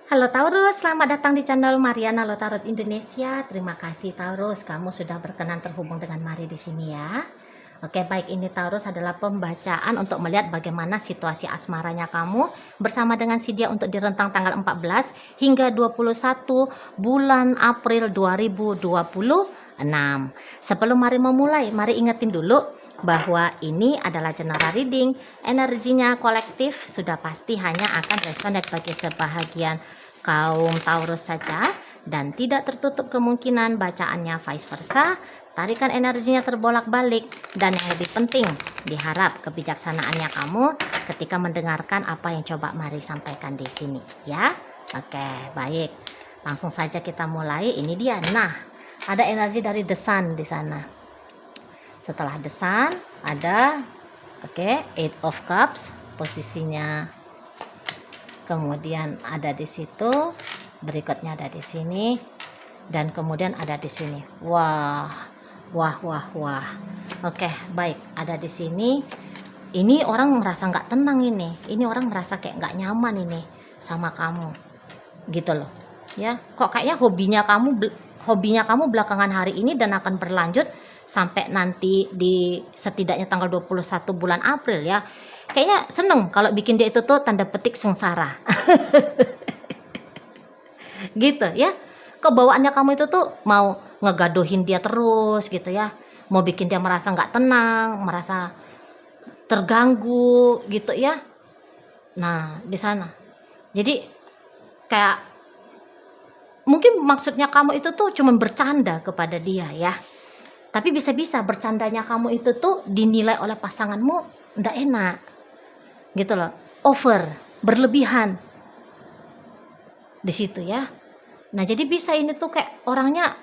Halo Taurus, selamat datang di channel Mariana Lo Tarot Indonesia. Terima kasih Taurus, kamu sudah berkenan terhubung dengan Mari di sini ya. Oke, baik, ini Taurus adalah pembacaan untuk melihat bagaimana situasi asmaranya kamu bersama dengan si dia untuk di rentang tanggal 14 hingga 21 bulan April 2026. Sebelum Mari memulai, Mari ingetin dulu bahwa ini adalah general reading. Energinya kolektif sudah pasti hanya akan resonate bagi sebahagian kaum Taurus saja dan tidak tertutup kemungkinan bacaannya vice versa. Tarikan energinya terbolak-balik, dan yang lebih penting, diharap kebijaksanaannya kamu ketika mendengarkan apa yang coba Mari sampaikan di sini ya. Oke, baik. Langsung saja kita mulai. Ini dia. Nah, ada energi dari The Sun di sana. Setelah The Sun ada Eight of Cups posisinya. Kemudian ada di situ, berikutnya ada di sini, dan kemudian ada di sini. Wah. Oke, baik, ada di sini. Ini orang merasa nggak tenang ini. Ini orang merasa kayak nggak nyaman ini sama kamu, gitu loh. Ya, kok kayaknya hobinya kamu belakangan hari ini dan akan berlanjut sampai nanti di setidaknya tanggal 21 bulan April ya. Kayaknya seneng kalau bikin dia itu tuh tanda petik sengsara. Gitu ya. Kebawaannya kamu itu tuh mau ngegadohin dia terus gitu ya. Mau bikin dia merasa nggak tenang, merasa terganggu gitu ya. Nah, di sana. Jadi kayak mungkin maksudnya kamu itu tuh cuman bercanda kepada dia ya. Tapi bisa-bisa bercandanya kamu itu tuh dinilai oleh pasanganmu nggak enak. Gitu loh. Over, berlebihan. Di situ ya. Nah, jadi bisa ini tuh kayak orangnya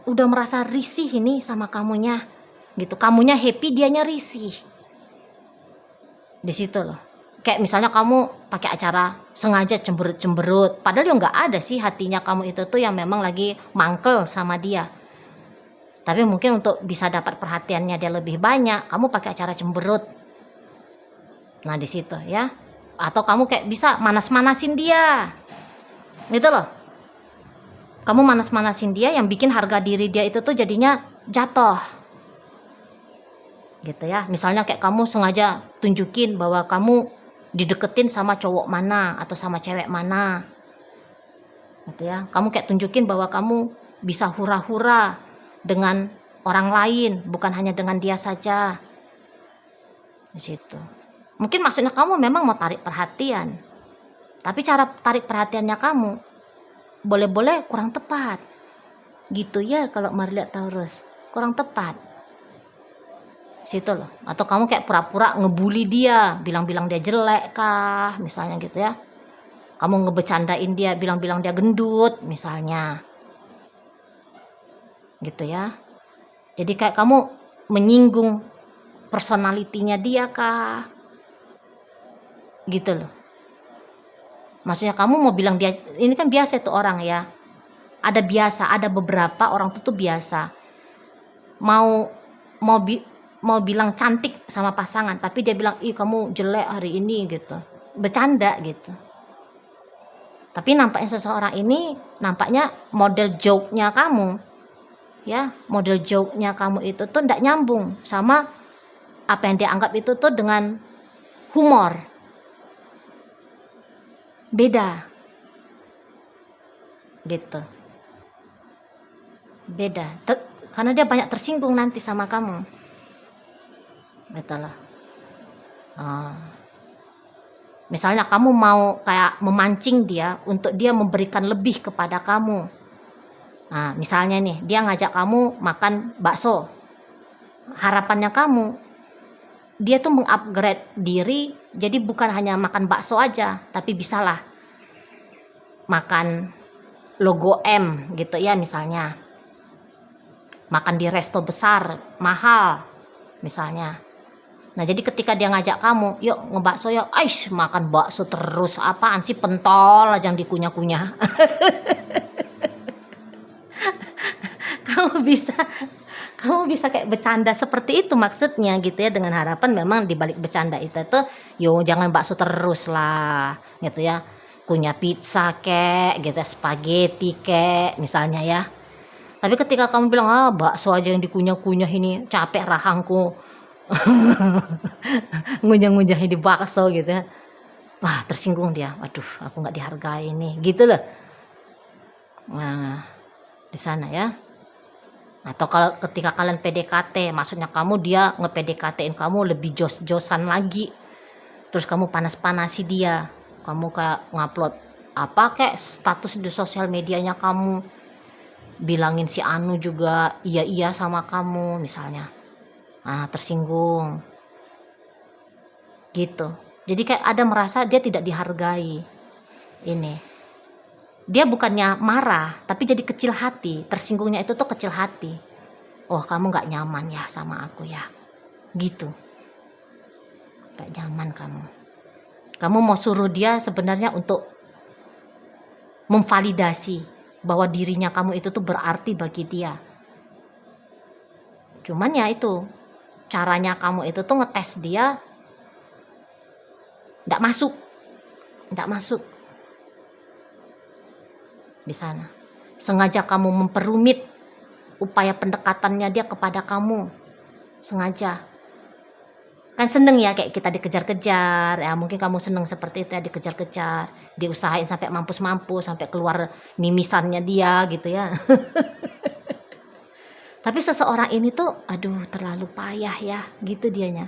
udah merasa risih ini sama kamunya. Gitu. Kamunya happy, dianya risih. Di situ loh. Kayak misalnya kamu pakai acara sengaja cemberut-cemberut, padahal ya nggak ada sih hatinya kamu itu tuh yang memang lagi mangkel sama dia. Tapi mungkin untuk bisa dapat perhatiannya dia lebih banyak, kamu pakai acara cemberut. Nah, di situ ya. Atau kamu kayak bisa manas-manasin dia. Gitu loh. Kamu manas-manasin dia yang bikin harga diri dia itu tuh jadinya jatuh. Gitu ya. Misalnya kayak kamu sengaja tunjukin bahwa kamu dideketin sama cowok mana atau sama cewek mana. Gitu ya. Kamu kayak tunjukin bahwa kamu bisa hura-hura dengan orang lain, bukan hanya dengan dia saja. Di situ. Mungkin maksudnya kamu memang mau tarik perhatian. Tapi cara tarik perhatiannya kamu boleh-boleh kurang tepat. Gitu ya kalau Mari lihat Taurus. Kurang tepat. Situ loh. Atau kamu kayak pura-pura ngebully dia, bilang-bilang dia jelek kah, misalnya gitu ya. Kamu ngebecandain dia, bilang-bilang dia gendut misalnya. Gitu ya. Jadi kayak kamu menyinggung personalitinya dia kah? Gitu loh. Maksudnya kamu mau bilang dia, ini kan biasa tuh orang ya. Ada beberapa orang tuh biasa. Mau bilang cantik sama pasangan, tapi dia bilang, "Ih, kamu jelek hari ini," gitu. Bercanda gitu. Tapi nampaknya seseorang ini nampaknya model joke-nya kamu. Ya, model joke-nya kamu itu tuh enggak nyambung sama apa yang dia anggap itu tuh dengan humor. Beda. Gitu. Beda. Karena dia banyak tersinggung nanti sama kamu. Betul lah. Misalnya kamu mau kayak memancing dia untuk dia memberikan lebih kepada kamu. Nah, misalnya nih, dia ngajak kamu makan bakso. Harapannya kamu, dia tuh mengupgrade diri, jadi bukan hanya makan bakso aja, tapi bisalah makan logo M gitu ya misalnya. Makan di resto besar, mahal misalnya. Nah, jadi ketika dia ngajak kamu, "Yuk ngebakso yuk." Aish, makan bakso terus, apaan sih, pentol aja yang dikunyah-kunyah. kamu bisa kayak bercanda seperti itu maksudnya gitu ya, dengan harapan memang dibalik bercanda itu tuh, yo jangan bakso terus lah gitu ya. kunyah pizza kek gitu, spaghetti kek misalnya ya. Tapi ketika kamu bilang, "Ah, bakso aja yang dikunyah-kunyah ini, capek rahangku ngunyah-ngunyah di bakso," gitu ya. Wah, tersinggung dia. "Waduh, aku nggak dihargai nih," gitu loh. Nah, di sana ya. Atau kalau ketika kalian PDKT, maksudnya dia nge-PDKT-in kamu lebih jos-josan lagi. Terus kamu panas-panasi dia. Kamu kayak ngupload apa kek status di sosial medianya kamu. Bilangin si Anu juga iya-iya sama kamu misalnya. Nah, tersinggung. Gitu. Jadi kayak ada merasa dia tidak dihargai. Ini. Dia bukannya marah, tapi jadi kecil hati. Tersinggungnya itu tuh kecil hati. Oh, kamu gak nyaman ya sama aku ya. Gitu. Gak nyaman kamu. Kamu mau suruh dia sebenarnya untuk memvalidasi bahwa dirinya kamu itu tuh berarti bagi dia. Cuman ya itu, caranya kamu itu tuh ngetes dia gak masuk. Gak masuk. Di sana. Sengaja kamu memperumit upaya pendekatannya dia kepada kamu. Sengaja. Kan seneng ya kayak kita dikejar-kejar ya, mungkin kamu seneng seperti itu ya, dikejar-kejar, diusahain sampai mampus-mampus, sampai keluar mimisannya dia gitu ya. Tapi seseorang ini tuh aduh terlalu payah ya gitu dianya.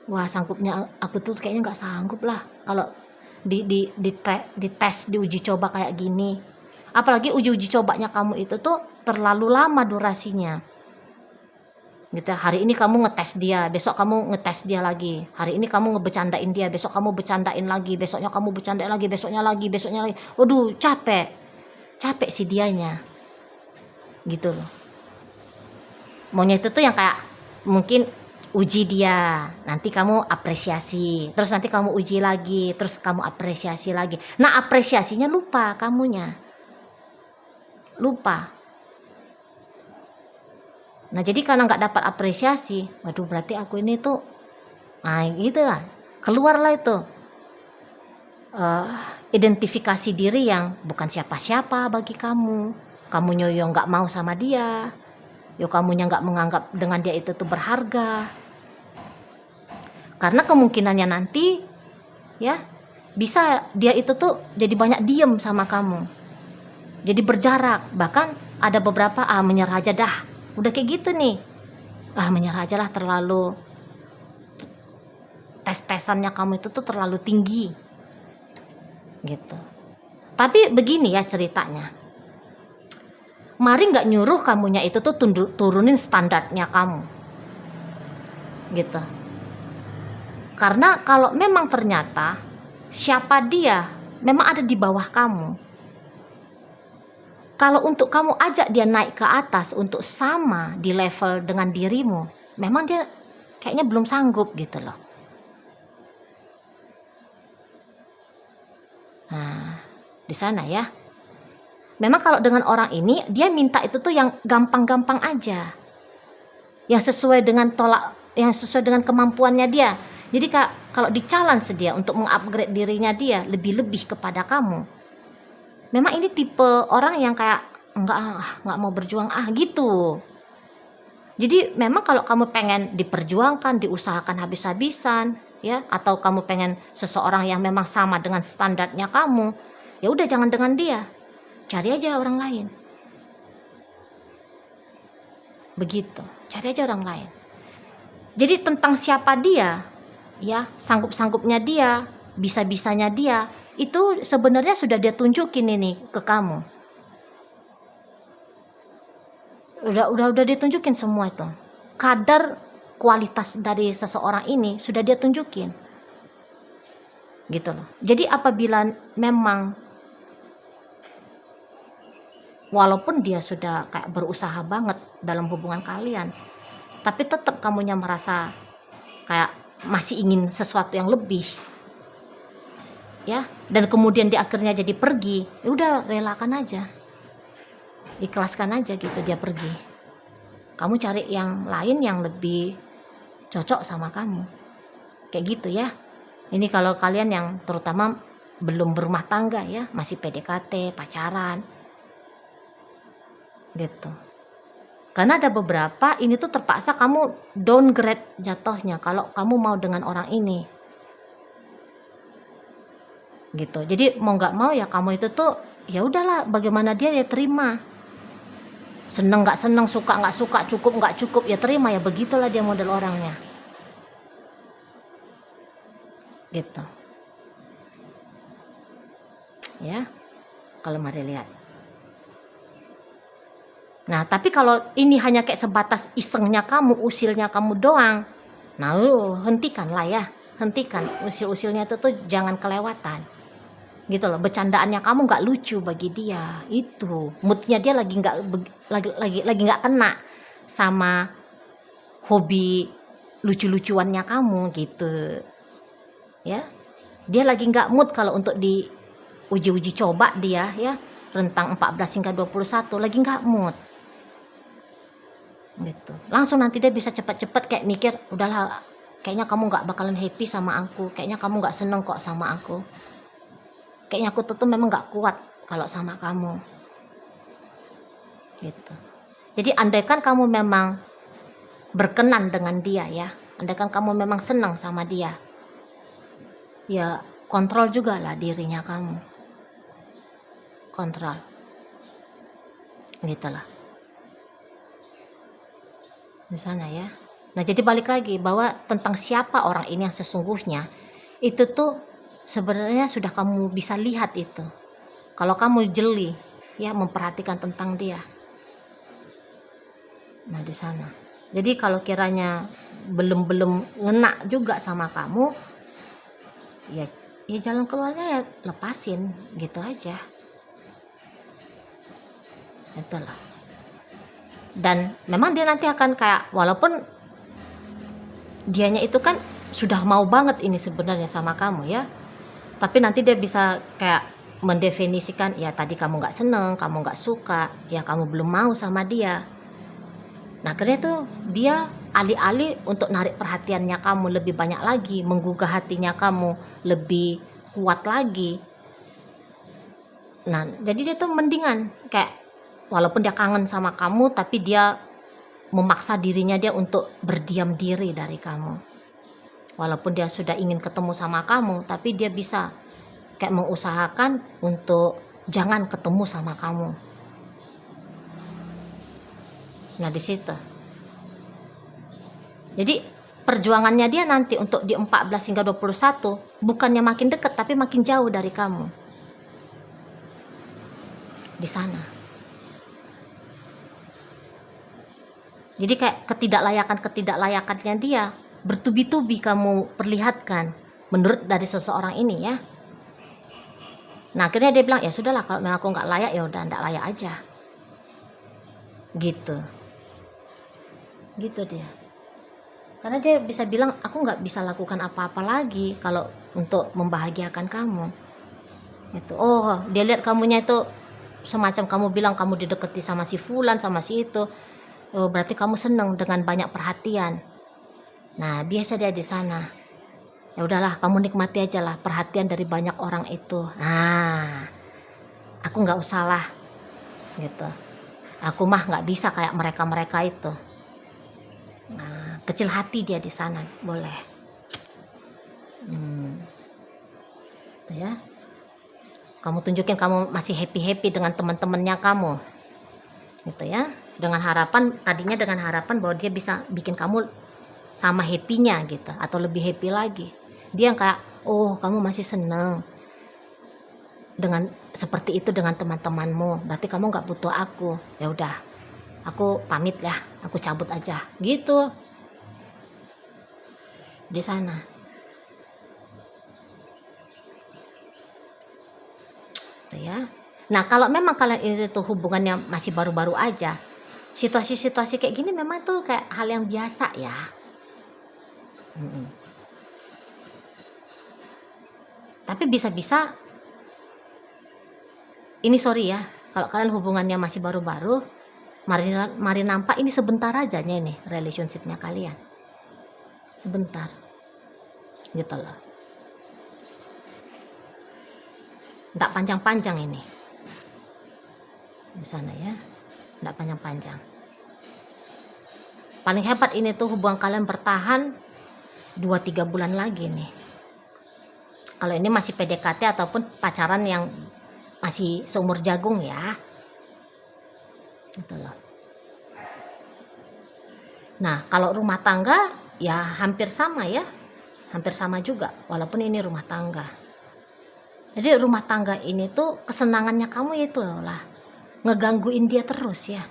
Wah, sanggupnya aku tuh kayaknya nggak sanggup lah kalau di tes, diuji coba kayak gini. Apalagi uji cobanya kamu itu tuh terlalu lama durasinya. Gitu. Hari ini kamu ngetes dia, besok kamu ngetes dia lagi. Hari ini kamu ngebecandain dia, besok kamu bercandain lagi, besoknya kamu bercandain lagi, besoknya lagi. Waduh, capek. Capek si dianya. Gitu loh. Maunya itu tuh yang kayak mungkin uji dia, nanti kamu apresiasi, terus nanti kamu uji lagi, terus kamu apresiasi lagi. Nah, apresiasinya lupa kamunya. Lupa. Nah, jadi karena nggak dapat apresiasi, waduh berarti aku ini tuh, nah gitu lah, keluarlah itu identifikasi diri yang bukan siapa-siapa bagi kamu. Kamunya yang nggak mau sama dia, yo kamunya nggak menganggap dengan dia itu tuh berharga. Karena kemungkinannya nanti, ya bisa dia itu tuh jadi banyak diem sama kamu, jadi berjarak, bahkan ada beberapa menyerah aja dah. Udah kayak gitu nih, menyerah aja lah, terlalu tes-tesannya kamu itu tuh terlalu tinggi gitu. Tapi begini ya ceritanya, Mari nggak nyuruh kamunya itu tuh turunin standarnya kamu gitu. Karena kalau memang ternyata siapa dia memang ada di bawah kamu, kalau untuk kamu ajak dia naik ke atas untuk sama di level dengan dirimu, memang dia kayaknya belum sanggup gitu loh. Nah, di sana ya. Memang kalau dengan orang ini, dia minta itu tuh yang gampang-gampang aja. Yang sesuai dengan kemampuannya dia. Jadi kalau di-challenge dia untuk mengupgrade dirinya dia lebih-lebih kepada kamu, memang ini tipe orang yang kayak nggak mau berjuang gitu. Jadi memang kalau kamu pengen diperjuangkan, diusahakan habis-habisan, ya, atau kamu pengen seseorang yang memang sama dengan standarnya kamu, ya udah jangan dengan dia, cari aja orang lain. Begitu, cari aja orang lain. Jadi tentang siapa dia, ya, sanggup-sanggupnya dia, bisa-bisanya dia, itu sebenarnya sudah dia tunjukin ini ke kamu. Udah ditunjukin semua itu. Kadar kualitas dari seseorang ini sudah dia tunjukin. Gitu loh. Jadi apabila memang walaupun dia sudah kayak berusaha banget dalam hubungan kalian, tapi tetap kamunya merasa kayak masih ingin sesuatu yang lebih, ya, dan kemudian dia akhirnya jadi pergi, ya udah relakan aja, ikhlaskan aja gitu dia pergi. Kamu cari yang lain yang lebih cocok sama kamu, kayak gitu ya. Ini kalau kalian yang terutama belum berumah tangga ya, masih PDKT, pacaran gitu. Karena ada beberapa ini tuh terpaksa kamu downgrade jatuhnya kalau kamu mau dengan orang ini gitu. Jadi mau nggak mau ya kamu itu tuh ya udahlah, bagaimana dia ya terima, seneng nggak seneng, suka nggak suka, cukup nggak cukup ya terima, ya begitulah dia model orangnya gitu ya. Kalau mari lihat. Nah tapi kalau ini hanya kayak sebatas isengnya kamu, usilnya kamu doang, nah hentikan lah ya, hentikan usil-usilnya itu tuh jangan kelewatan gitu loh. Bercandaannya kamu nggak lucu bagi dia, itu moodnya dia lagi nggak lagi nggak kena sama hobi lucu-lucuannya kamu gitu ya. Dia lagi nggak mood kalau untuk di uji-uji coba dia ya, rentang 14 hingga 21 lagi nggak mood gitu. Langsung nanti dia bisa cepet-cepet kayak mikir, udahlah kayaknya kamu nggak bakalan happy sama aku, kayaknya kamu nggak seneng kok sama aku, kayaknya aku tuh memang nggak kuat kalau sama kamu gitu. Jadi andaikan kamu memang berkenan dengan dia ya, andaikan kamu memang senang sama dia, ya kontrol juga lah dirinya kamu, kontrol gitu lah di sana ya. Nah jadi balik lagi bahwa tentang siapa orang ini yang sesungguhnya itu tuh sebenarnya sudah kamu bisa lihat itu kalau kamu jeli ya memperhatikan tentang dia. Nah di sana. Jadi kalau kiranya belum ngena juga sama kamu, ya jalan keluarnya ya lepasin gitu aja. Itulah. Dan memang dia nanti akan kayak, walaupun dianya itu kan sudah mau banget ini sebenarnya sama kamu ya, tapi nanti dia bisa kayak mendefinisikan, ya tadi kamu nggak seneng, kamu nggak suka, ya kamu belum mau sama dia. Nah akhirnya tuh dia alih-alih untuk narik perhatiannya kamu lebih banyak lagi, menggugah hatinya kamu lebih kuat lagi. Nah jadi dia tuh mendingan kayak walaupun dia kangen sama kamu, tapi dia memaksa dirinya dia untuk berdiam diri dari kamu. Walaupun dia sudah ingin ketemu sama kamu, tapi dia bisa kayak mengusahakan untuk jangan ketemu sama kamu. Nah di situ. Jadi perjuangannya dia nanti untuk di 14 hingga 21 bukannya makin dekat tapi makin jauh dari kamu. Di sana. Jadi kayak ketidaklayakannya dia bertubi-tubi kamu perlihatkan menurut dari seseorang ini ya. Nah akhirnya dia bilang, ya sudahlah kalau memang aku nggak layak ya udah nggak layak aja. Gitu dia. Karena dia bisa bilang aku nggak bisa lakukan apa-apa lagi kalau untuk membahagiakan kamu. Itu. Oh dia lihat kamunya itu semacam kamu bilang kamu dideketi sama si fulan sama si itu. Oh, berarti kamu seneng dengan banyak perhatian. Nah biasa dia di sana. Ya udahlah kamu nikmati aja lah perhatian dari banyak orang itu. Nah aku nggak usah lah gitu. Aku mah nggak bisa kayak mereka itu. Nah, kecil hati dia di sana boleh. Gitu ya. Kamu tunjukin kamu masih happy dengan teman-temannya kamu. Gitu ya. Dengan harapan bahwa dia bisa bikin kamu sama happy-nya gitu atau lebih happy lagi. Dia yang kayak, oh kamu masih seneng dengan seperti itu dengan teman-temanmu, berarti kamu nggak butuh aku. Ya udah, aku pamit ya, aku cabut aja gitu di sana. Tuh ya. Nah kalau memang kalian ini tuh hubungannya masih baru-baru aja, situasi-situasi kayak gini memang tuh kayak hal yang biasa ya. Tapi bisa-bisa ini sorry ya, kalau kalian hubungannya masih baru-baru, mari nampak ini sebentar aja nih relationshipnya kalian, sebentar gitu loh. Nggak panjang-panjang ini di sana ya, nggak panjang-panjang. Paling hebat ini tuh hubungan kalian bertahan 2-3 bulan lagi nih. Kalau ini masih PDKT ataupun pacaran yang masih seumur jagung ya, gitu loh. Nah kalau rumah tangga ya hampir sama ya, hampir sama juga walaupun ini rumah tangga. Jadi rumah tangga ini tuh kesenangannya kamu itu lah ngegangguin dia terus ya.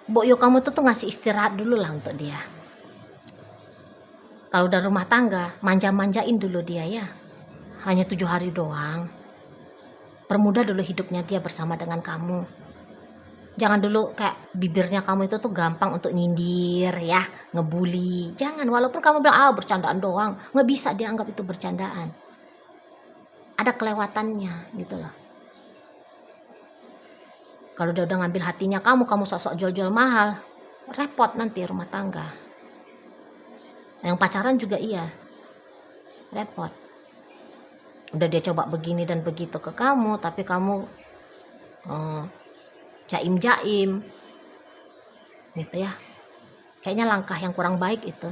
Boyo kamu tuh ngasih istirahat dulu lah untuk dia. Kalau udah rumah tangga, manja-manjain dulu dia ya. Hanya 7 hari doang. Permudah dulu hidupnya dia bersama dengan kamu. Jangan dulu kayak bibirnya kamu itu tuh gampang untuk nyindir ya, ngebully. Jangan, walaupun kamu bilang bercandaan doang, nggak bisa dianggap itu bercandaan. Ada kelewatannya gitu loh. Kalau udah ngambil hatinya kamu sok-sok jual-jual mahal, repot nanti rumah tangga. Yang pacaran juga iya, repot. Udah dia coba begini dan begitu ke kamu, tapi kamu jaim-jaim gitu ya. Kayaknya langkah yang kurang baik itu,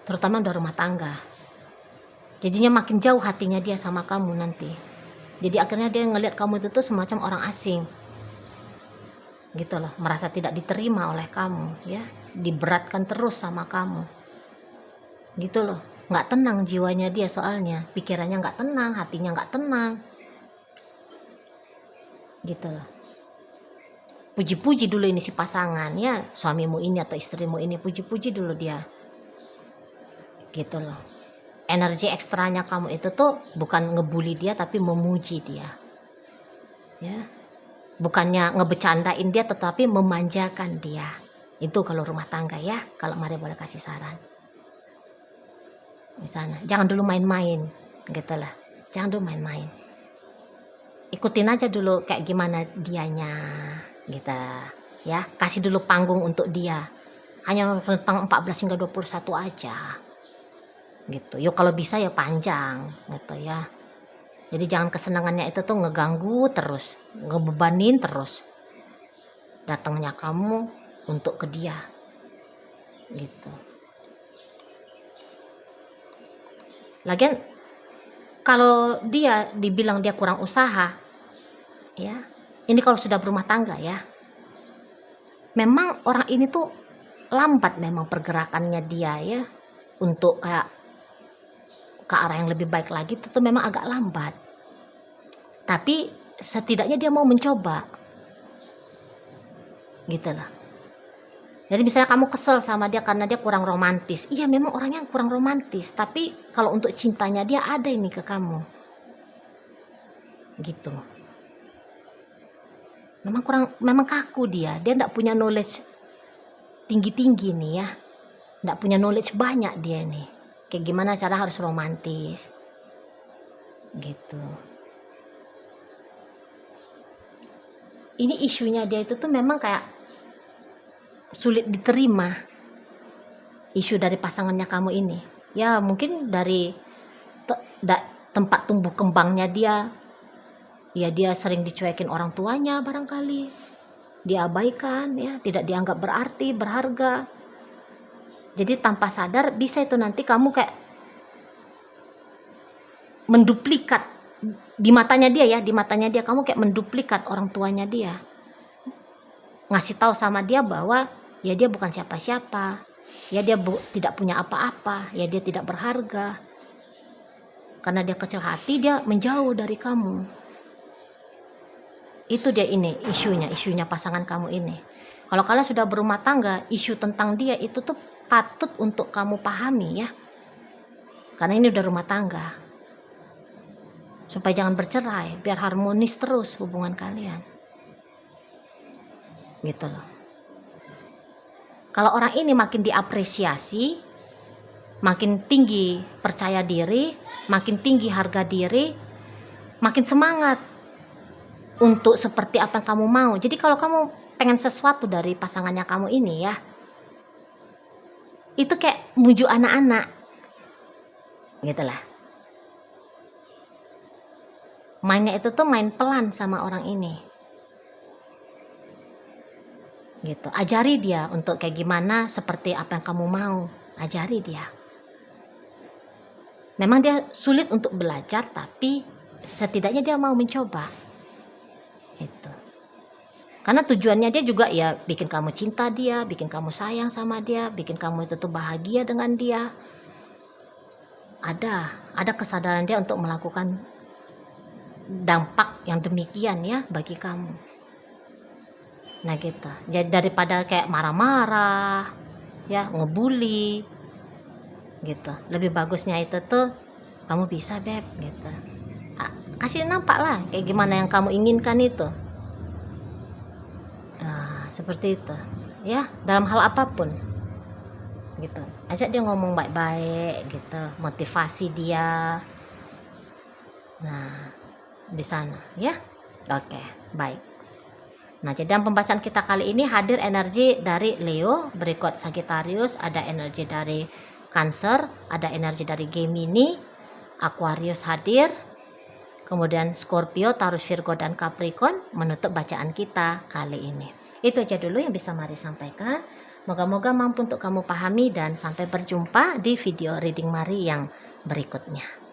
terutama udah rumah tangga. Jadinya makin jauh hatinya dia sama kamu nanti. Jadi akhirnya dia ngelihat kamu itu tuh semacam orang asing gitu loh, merasa tidak diterima oleh kamu ya, diberatkan terus sama kamu gitu loh. Nggak tenang jiwanya dia, soalnya pikirannya nggak tenang, hatinya nggak tenang gitu loh. Puji-puji dulu ini si pasangan ya, suamimu ini atau istrimu ini, puji-puji dulu dia gitu loh. Energi ekstranya kamu itu tuh bukan ngebully dia tapi memuji dia ya, bukannya ngebecandain dia tetapi memanjakan dia. Itu kalau rumah tangga ya, kalau Maria boleh kasih saran di sana. Jangan dulu main-main gitu lah, jangan dulu main-main, ikutin aja dulu kayak gimana dianya gitu ya. Kasih dulu panggung untuk dia, hanya tentang 14 hingga 21 aja gitu. Yuk kalau bisa ya panjang gitu ya. Jadi jangan kesenangannya itu tuh ngeganggu terus, ngebebanin terus datangnya kamu untuk ke dia gitu. Lagian kalau dia dibilang dia kurang usaha ya, ini kalau sudah berumah tangga ya, memang orang ini tuh lambat memang pergerakannya dia ya, untuk kayak ke arah yang lebih baik lagi itu tuh memang agak lambat. Tapi setidaknya dia mau mencoba gitu lah. Jadi misalnya kamu kesel sama dia karena dia kurang romantis, iya memang orangnya kurang romantis, tapi kalau untuk cintanya dia ada ini ke kamu gitu. Memang kaku dia enggak punya knowledge tinggi-tinggi nih ya, enggak punya knowledge banyak dia nih, kayak gimana cara harus romantis gitu. Ini isunya dia itu tuh memang kayak sulit diterima, isu dari pasangannya kamu ini ya. Mungkin dari tempat tumbuh kembangnya dia ya, dia sering dicuekin orang tuanya, barangkali diabaikan ya, tidak dianggap berarti, berharga. Jadi tanpa sadar bisa itu nanti kamu kayak menduplikat di matanya dia ya, di matanya dia kamu kayak menduplikat orang tuanya dia, ngasih tahu sama dia bahwa ya dia bukan siapa-siapa ya, dia tidak punya apa-apa ya, dia tidak berharga. Karena dia kecil hati, dia menjauh dari kamu. Itu dia ini isunya pasangan kamu ini. Kalau kalian sudah berumah tangga, isu tentang dia itu tuh patut untuk kamu pahami ya, karena ini udah rumah tangga, supaya jangan bercerai, biar harmonis terus hubungan kalian gitu loh. Kalau orang ini makin diapresiasi, makin tinggi percaya diri, makin tinggi harga diri, makin semangat untuk seperti apa yang kamu mau. Jadi kalau kamu pengen sesuatu dari pasangannya kamu ini ya, itu kayak muju anak-anak Gitulah. Mainnya itu tuh main pelan sama orang ini. Gitu. Ajari dia untuk kayak gimana, seperti apa yang kamu mau. Ajari dia. Memang dia sulit untuk belajar, tapi setidaknya dia mau mencoba. Itu. Karena tujuannya dia juga ya bikin kamu cinta dia, bikin kamu sayang sama dia, bikin kamu itu tuh bahagia dengan dia. Ada kesadaran dia untuk melakukan dampak yang demikian ya bagi kamu. Nah gitu. Jadi daripada kayak marah-marah, ya ngebully, gitu. Lebih bagusnya itu tuh kamu bisa beb, gitu. Kasih nampak lah kayak gimana yang kamu inginkan itu. Nah, seperti itu. Ya, dalam hal apapun. Gitu. Ajak dia ngomong baik-baik gitu, motivasi dia. Nah, di sana ya. Oke, baik. Nah, jadi dalam pembahasan kita kali ini hadir energi dari Leo, berikut Sagittarius, ada energi dari Cancer, ada energi dari Gemini, Aquarius hadir, kemudian Scorpio, Taurus, Virgo, dan Capricorn menutup bacaan kita kali ini. Itu aja dulu yang bisa Mari sampaikan. Moga-moga mampu untuk kamu pahami dan sampai berjumpa di video reading Mari yang berikutnya.